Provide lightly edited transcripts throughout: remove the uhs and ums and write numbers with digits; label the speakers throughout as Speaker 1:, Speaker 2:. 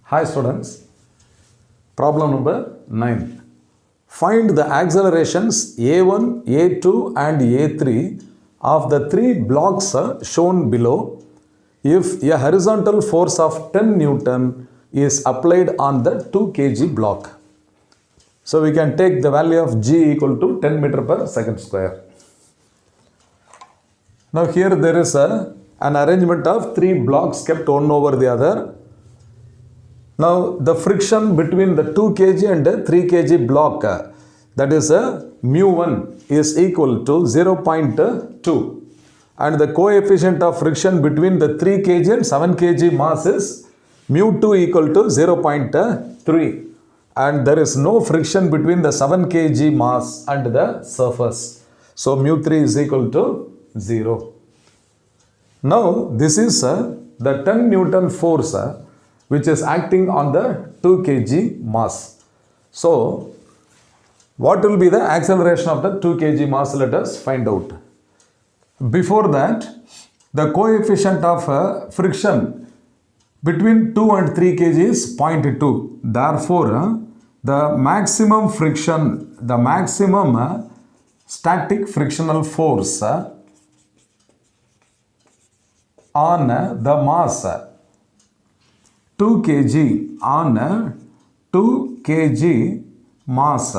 Speaker 1: Hi students, problem number 9. Find the accelerations A1, A2 and A3 of the three blocks shown below if a horizontal force of 10 Newton is applied on the 2 kg block. So we can take the value of G equal to 10 meter per second square. Now here there is an arrangement of three blocks kept one over the other. Now the friction between the 2 kg and the 3 kg block, that is mu1 is equal to 0.2, and the coefficient of friction between the 3 kg and 7 kg mass is mu2 equal to 0.3, and there is no friction between the 7 kg mass and the surface. So mu3 is equal to 0. Now this is the 10 Newton force which is acting on the 2 kg mass. So what will be the acceleration of the 2 kg mass? Let us find out. Before that, the coefficient of friction between 2 and 3 kg is 0.2. Therefore, the maximum friction, the maximum static frictional force on the mass 2 kg on 2 kg mass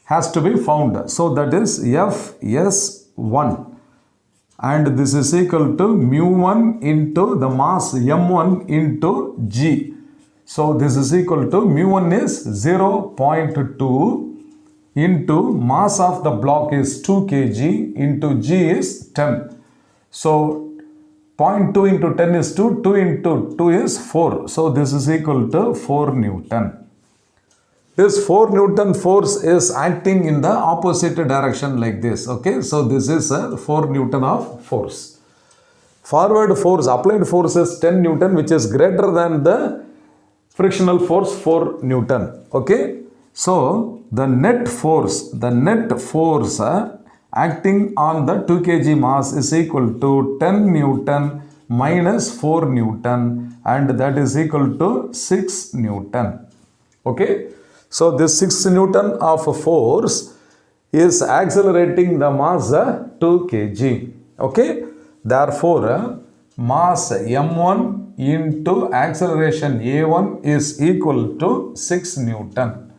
Speaker 1: has to be found. So that is Fs1, and this is equal to mu1 into the mass m1 into g. So this is equal to mu1 is 0.2 into mass of the block is 2 kg into g is 10. So 0.2 into 10 is 2, 2 into 2 is 4. So this is equal to 4 Newton. This 4 Newton force is acting in the opposite direction like this. Okay, so this is 4 Newton of force. Forward force, applied force is 10 Newton, which is greater than the frictional force 4 Newton. Okay, so the net force acting on the 2 kg mass is equal to 10 Newton minus 4 Newton, and that is equal to 6 Newton. Okay, so this 6 Newton of force is accelerating the mass 2 kg. Okay, therefore mass m1 into acceleration a1 is equal to 6 Newton,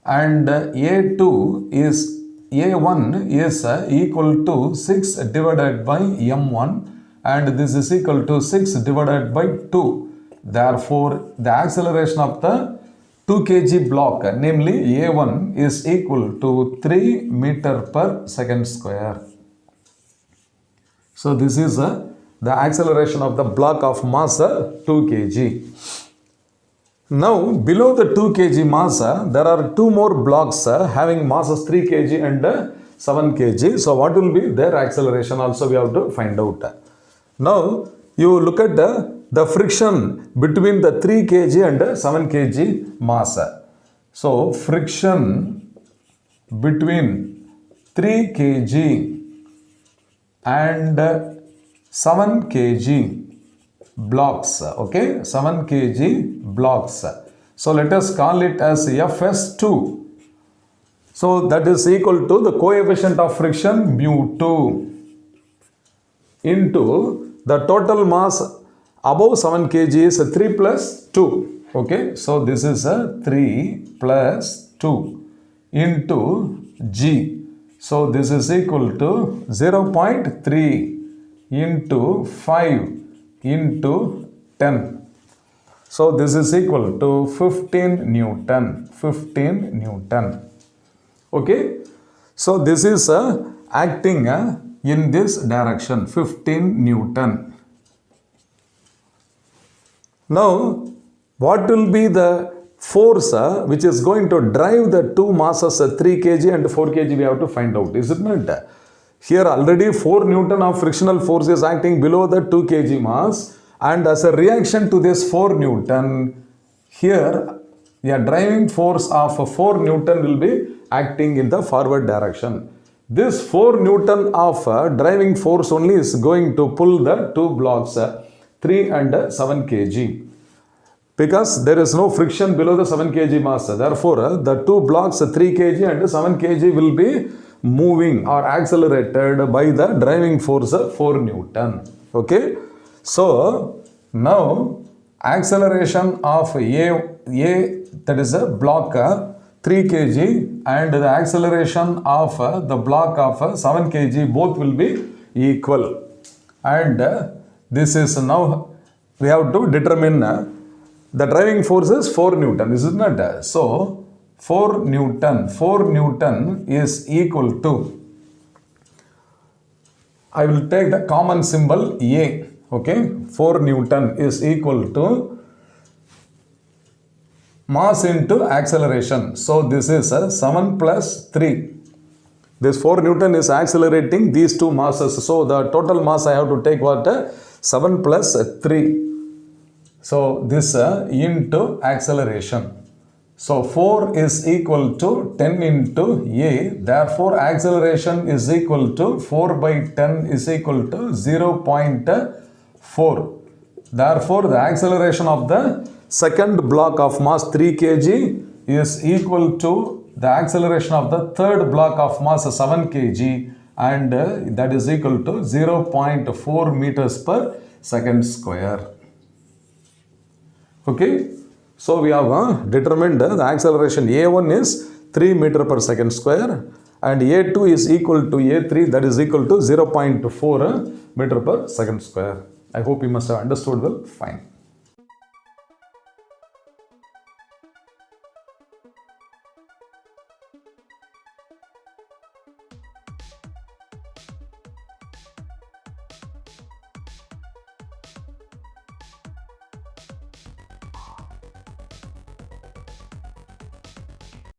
Speaker 1: and a1 is equal to 6 divided by m1, and this is equal to 6 divided by 2. Therefore, the acceleration of the 2 kg block, namely a1, is equal to 3 meter per second square. So this is the acceleration of the block of mass 2 kg. Now, below the 2 kg mass, there are two more blocks having masses 3 kg and 7 kg. So, what will be their acceleration also we have to find out. Now, you look at the friction between the 3 kg and 7 kg mass. So, friction between 3 kg and 7 kg blocks. Okay, 7 kg blocks. So let us call it as Fs2. So that is equal to the coefficient of friction mu2 into the total mass above 7 kg is 3 plus 2. Okay, so this is 3 plus 2 into g. So this is equal to 0.3 into 5 into 10. So this is equal to 15 Newton. 15 Newton. Okay. So this is acting in this direction. 15 Newton. Now, what will be the force which is going to drive the two masses 3 kg and 4 kg? We have to find out. Is it not? Here already 4 Newton of frictional force is acting below the 2 kg mass, and as a reaction to this 4 Newton, here a driving force of 4 Newton will be acting in the forward direction. This 4 Newton of driving force only is going to pull the two blocks 3 and 7 kg. because there is no friction below the 7 kg mass. Therefore, the two blocks 3 kg and 7 kg will be moving or accelerated by the driving force 4 Newton. Okay. So, now acceleration of A that is a block 3 kg and the acceleration of the block of 7 kg both will be equal. And this is now we have to determine the driving force is 4 Newton, isn't it? So, 4 Newton is equal to, I will take the common symbol A, okay? 4 Newton is equal to mass into acceleration. So, this is 7 plus 3. This 4 Newton is accelerating these two masses. So, the total mass I have to take what? 7 plus 3. So, this into acceleration. So, 4 is equal to 10 into A. Therefore, acceleration is equal to 4 by 10 is equal to 0.4. Therefore, the acceleration of the second block of mass 3 kg is equal to the acceleration of the third block of mass 7 kg and that is equal to 0.4 meters per second square. Okay. So, we have determined the acceleration A1 is 3 meter per second square and A2 is equal to A3, that is equal to 0.4 meter per second square. I hope you must have understood well. Fine.